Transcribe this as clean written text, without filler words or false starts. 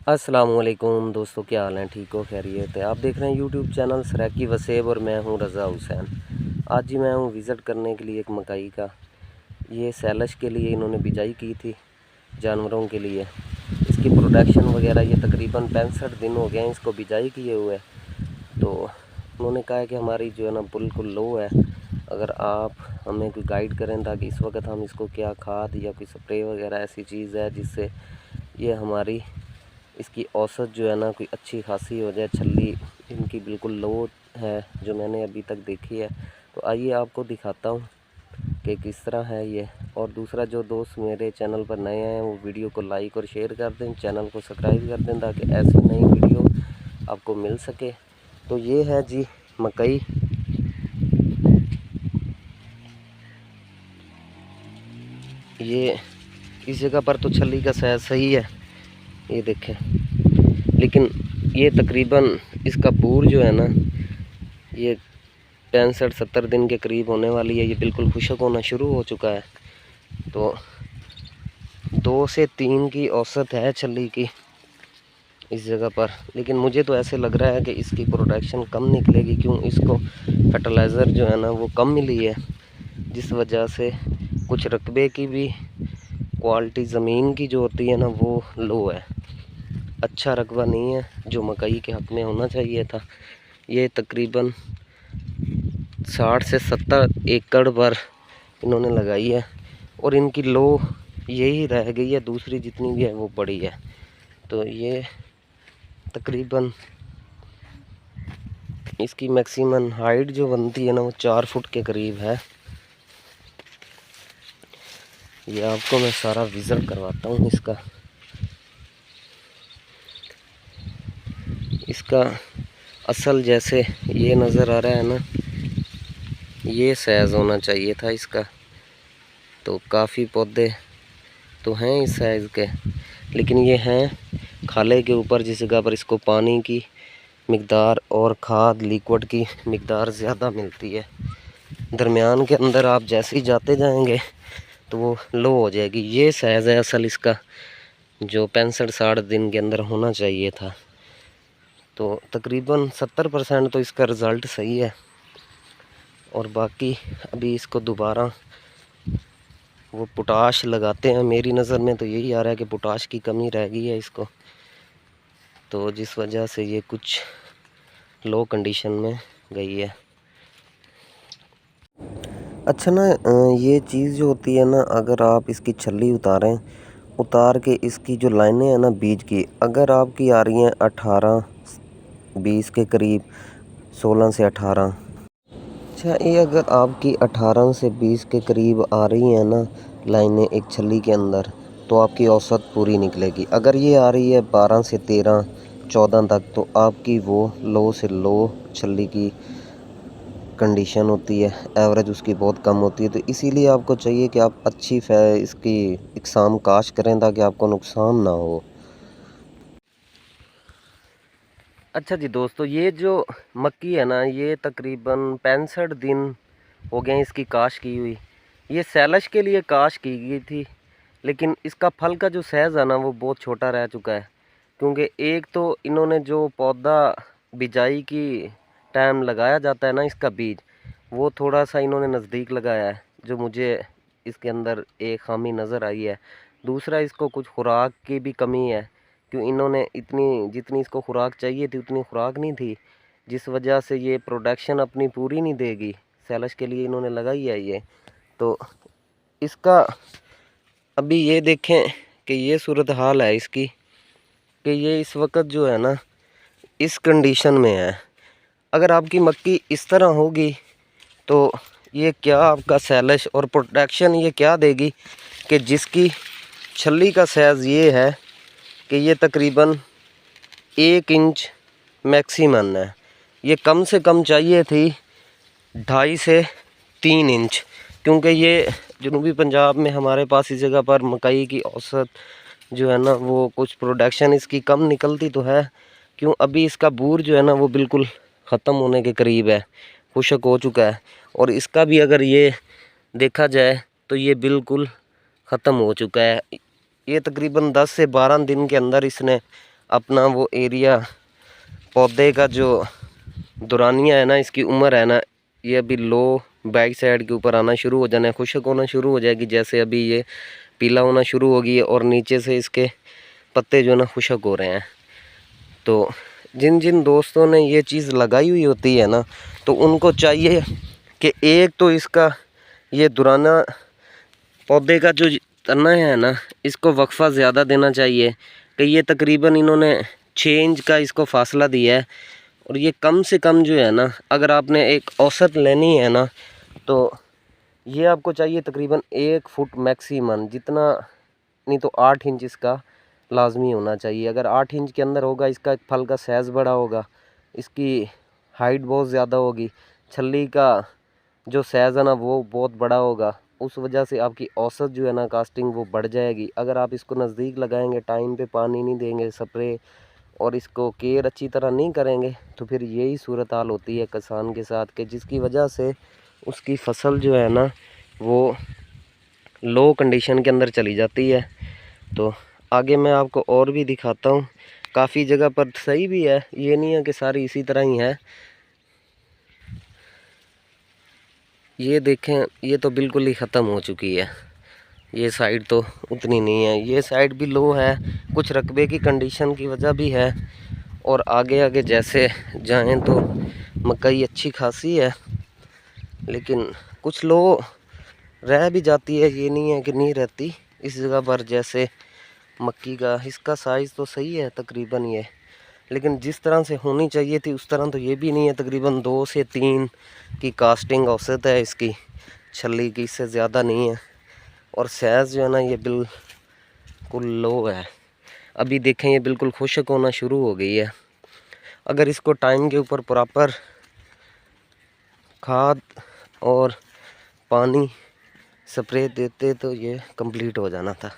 अस्सलामुअलैकुम दोस्तों, क्या हाल है? ठीक हो? खैरियत है? आप देख रहे हैं यूट्यूब चैनल सराकी वसेब और मैं हूं रज़ा हुसैन। आज ही मैं हूं विज़िट करने के लिए एक मकई का। ये सैलश के लिए इन्होंने बिजाई की थी जानवरों के लिए। इसकी प्रोडक्शन वगैरह ये तकरीबन 65 दिन हो गए हैं इसको बिजाई किए हुए। तो उन्होंने कहा है कि हमारी जो है ना बिल्कुल लो है, अगर आप हमें कोई गाइड करें ताकि इस वक्त हम इसको क्या खाद या कोई स्प्रे वगैरह ऐसी चीज़ है जिससे ये हमारी इसकी औसत जो है ना कोई अच्छी खासी हो जाए। छल्ली इनकी बिल्कुल लो है जो मैंने अभी तक देखी है। तो आइए आपको दिखाता हूँ कि किस तरह है ये। और दूसरा, जो दोस्त मेरे चैनल पर नए हैं वो वीडियो को लाइक और शेयर कर दें, चैनल को सब्सक्राइब कर दें ताकि ऐसी नई वीडियो आपको मिल सके। तो ये है जी मकई। ये इस जगह पर तो छल्ली का साइज सही है, ये देखें, लेकिन ये तकरीबन इसका बूर जो है ना ये 65-70 दिन के करीब होने वाली है। ये बिल्कुल खुशक होना शुरू हो चुका है। तो 2 से 3 की औसत है छल्ली की इस जगह पर, लेकिन मुझे तो ऐसे लग रहा है कि इसकी प्रोडक्शन कम निकलेगी। क्यों? इसको फर्टिलाइज़र जो है ना वो कम मिली है, जिस वजह से कुछ रकबे की भी क्वालिटी ज़मीन की जो होती है ना वो लो है। अच्छा रकबा नहीं है जो मकई के हक़ में होना चाहिए था। ये तकरीबन 60 से 70 एकड़ पर इन्होंने लगाई है और इनकी लो यही रह गई है, दूसरी जितनी भी है वो बड़ी है। तो ये तकरीबन इसकी मैक्सिमम हाइट जो बनती है ना वो 4 फुट के करीब है। ये आपको मैं सारा विज़िट करवाता हूँ इसका असल जैसे ये नज़र आ रहा है ना, ये साइज़ होना चाहिए था इसका। तो काफ़ी पौधे तो हैं इस साइज़ के, लेकिन ये हैं खाले के ऊपर, जिस जगह पर इसको पानी की मिकदार और खाद लिक्विड की मिकदार ज़्यादा मिलती है। दरमियान के अंदर आप जैसे ही जाते जाएंगे तो वो लो हो जाएगी। ये साइज़ है असल इसका जो 65-60 दिन के अंदर होना चाहिए था। तो तकरीबन 70% तो इसका रिज़ल्ट सही है। और बाकी अभी इसको दोबारा वो पोटाश लगाते हैं। मेरी नज़र में तो यही आ रहा है कि पोटाश की कमी रह गई है इसको, तो जिस वजह से ये कुछ लो कंडीशन में गई है। अच्छा ना, ये चीज़ जो होती है ना, अगर आप इसकी छल्ली उतार के इसकी जो लाइनें हैं ना बीज की, अगर आपकी आ रही हैं 18-20 के करीब, 16 से 18। अच्छा, ये अगर आपकी 18 से 20 के करीब आ रही हैं ना लाइनें एक छल्ली के अंदर, तो आपकी औसत पूरी निकलेगी। अगर ये आ रही है 12 से 13-14 तक, तो आपकी वो लो से लो छल्ली की कंडीशन होती है, एवरेज उसकी बहुत कम होती है। तो इसीलिए आपको चाहिए कि आप अच्छी इसकी इकसाम काश करें ताकि आपको नुकसान ना हो। अच्छा जी दोस्तों, ये जो मक्की है ना ये तकरीबन 65 दिन हो गए इसकी काश की हुई। ये सैलश के लिए काश की गई थी, लेकिन इसका फल का जो साइज़ है ना वो बहुत छोटा रह चुका है। क्योंकि एक तो इन्होंने जो पौधा बिजाई की टाइम लगाया जाता है ना इसका बीज, वो थोड़ा सा इन्होंने नज़दीक लगाया है, जो मुझे इसके अंदर एक खामी नज़र आई है। दूसरा, इसको कुछ खुराक की भी कमी है। क्यों? इन्होंने इतनी जितनी इसको खुराक चाहिए थी उतनी खुराक नहीं थी, जिस वजह से ये प्रोडक्शन अपनी पूरी नहीं देगी। सैलश के लिए इन्होंने लगाई है ये। तो इसका अभी ये देखें कि ये सूरत हाल है इसकी, कि ये इस वक्त जो है ना इस कंडीशन में है। अगर आपकी मक्की इस तरह होगी तो ये क्या आपका सैलश और प्रोडक्शन ये क्या देगी, कि जिसकी छल्ली का साइज़ ये है कि ये तकरीबन 1 इंच मैक्सिमम है। ये कम से कम चाहिए थी 2.5 से 3 इंच, क्योंकि ये जनूबी पंजाब में हमारे पास इस जगह पर मकई की औसत जो है ना वो कुछ प्रोडक्शन इसकी कम निकलती तो है। क्यों? अभी इसका बूर जो है ना वो बिल्कुल ख़त्म होने के करीब है, खुशक हो चुका है। और इसका भी अगर ये देखा जाए तो ये बिल्कुल ख़त्म हो चुका है। ये तकरीबन 10 से 12 दिन के अंदर इसने अपना वो एरिया, पौधे का जो दुरानिया है ना, इसकी उम्र है ना, ये अभी लो बैक साइड के ऊपर आना शुरू हो जाना है, खुश्क होना शुरू हो जाएगी। जैसे अभी ये पीला होना शुरू हो गई है और नीचे से इसके पत्ते जो है ना खुश्क हो रहे हैं। तो जिन जिन दोस्तों ने ये चीज़ लगाई हुई होती है ना, तो उनको चाहिए कि एक तो इसका ये दुराना पौधे का जो तना है ना, इसको वक्फा ज़्यादा देना चाहिए कि ये तकरीबन इन्होंने 6 इंच का इसको फासला दिया है। और ये कम से कम जो है ना, अगर आपने एक औसत लेनी है ना, तो ये आपको चाहिए तकरीबन 1 फुट मैक्सिमम, जितना नहीं तो 8 इंच इसका लाजमी होना चाहिए। अगर 8 इंच के अंदर होगा, इसका फल का साइज़ बड़ा होगा, इसकी हाइट बहुत ज़्यादा होगी, छल्ली का जो साइज़ है ना वो बहुत बड़ा होगा, उस वजह से आपकी औसत जो है ना कास्टिंग वो बढ़ जाएगी। अगर आप इसको नज़दीक लगाएंगे, टाइम पे पानी नहीं देंगे, स्प्रे और इसको केयर अच्छी तरह नहीं करेंगे, तो फिर यही सूरत हाल होती है किसान के साथ कि जिसकी वजह से उसकी फसल जो है ना वो लो कंडीशन के अंदर चली जाती है। तो आगे मैं आपको और भी दिखाता हूँ, काफ़ी जगह पर सही भी है, ये नहीं है कि सारी इसी तरह ही है। ये देखें, ये तो बिल्कुल ही ख़त्म हो चुकी है, ये साइड तो उतनी नहीं है, ये साइड भी लो है, कुछ रकबे की कंडीशन की वजह भी है। और आगे आगे जैसे जाएं तो मकई अच्छी खासी है, लेकिन कुछ लो रह भी जाती है, ये नहीं है कि नहीं रहती इस जगह पर। जैसे मक्की का इसका साइज़ तो सही है तकरीबन ये, लेकिन जिस तरह से होनी चाहिए थी उस तरह तो ये भी नहीं है। तकरीबन 2 से 3 की कास्टिंग औसत है इसकी छल्ली की, इससे ज़्यादा नहीं है। और साइज़ जो है ना ये बिल्कुल लो है। अभी देखें ये बिल्कुल खुश्क होना शुरू हो गई है। अगर इसको टाइम के ऊपर प्रॉपर खाद और पानी स्प्रे देते तो ये कंप्लीट हो जाना था।